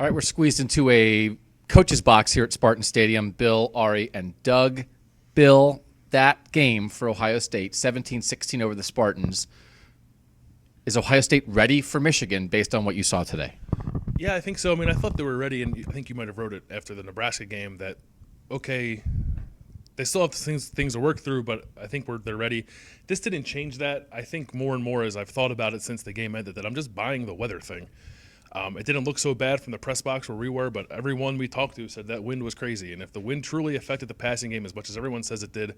All right, we're squeezed into a coach's box here at Spartan Stadium. Bill, Ari, and Doug. Bill, that game for Ohio State, 17-16 over the Spartans. Is Ohio State ready for Michigan based on what you saw today? Yeah, I think so. I mean, I thought they were ready, and I think you might have wrote it after the Nebraska game that, okay, they still have things to work through, but I think they're ready. This didn't change that. I think more and more as I've thought about it since the game ended that I'm just buying the weather thing. It didn't look so bad from the press box where we were, but everyone we talked to said that wind was crazy. And if the wind truly affected the passing game as much as everyone says it did,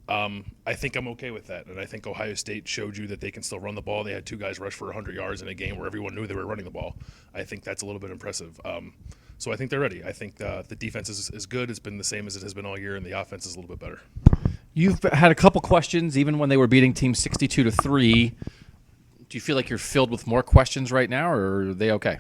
I think I'm okay with that. And I think Ohio State showed you that they can still run the ball. They had 2 guys rush for 100 yards in a game where everyone knew they were running the ball. I think that's a little bit impressive. So I think they're ready. I think the defense is good. It's been the same as it has been all year, and the offense is a little bit better. You've had a couple questions, even when they were beating teams 62-3. Do you feel like you're filled with more questions right now, or are they okay?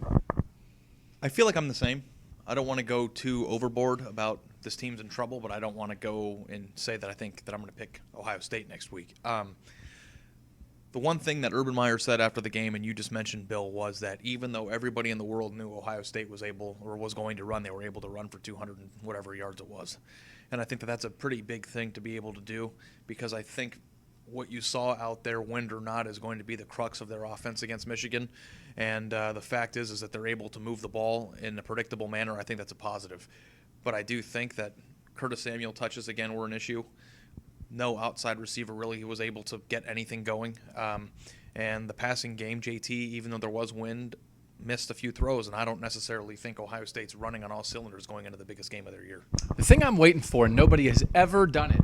I feel like I'm the same. I don't want to go too overboard about this team's in trouble, but I don't want to go and say that I think that I'm going to pick Ohio State next week. The one thing that Urban Meyer said after the game, and you just mentioned, Bill, was that even though everybody in the world knew Ohio State was going to run, they were able to run for 200 and whatever yards it was. And I think that that's a pretty big thing to be able to do, because I think what you saw out there, wind or not, is going to be the crux of their offense against Michigan. And the fact is that they're able to move the ball in a predictable manner. I think that's a positive. But I do think that Curtis Samuel touches, again, were an issue. No outside receiver really was able to get anything going. And the passing game, JT, even though there was wind, missed a few throws, and I don't necessarily think Ohio State's running on all cylinders going into the biggest game of their year. The thing I'm waiting for, and nobody has ever done it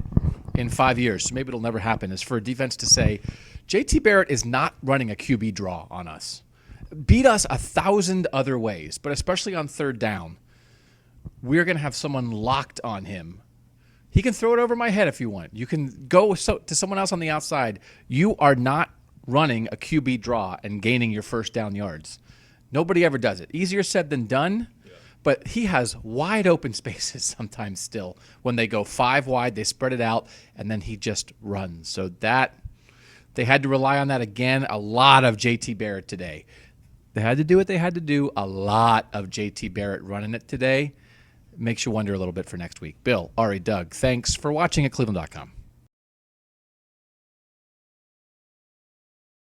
in 5 years, so maybe it'll never happen, is for a defense to say, JT Barrett is not running a QB draw on us. Beat us 1,000 other ways, but especially on third down, we're going to have someone locked on him. He can throw it over my head if you want. You can go to someone else on the outside. You are not running a QB draw and gaining your first down yards. Nobody ever does it. Easier said than done, but he has wide open spaces sometimes still. When they go 5 wide, they spread it out, and then he just runs. So that they had to rely on that again. A lot of JT Barrett today. They had to do what they had to do. A lot of JT Barrett running it today. Makes you wonder a little bit for next week. Bill, Ari, Doug, thanks for watching at cleveland.com.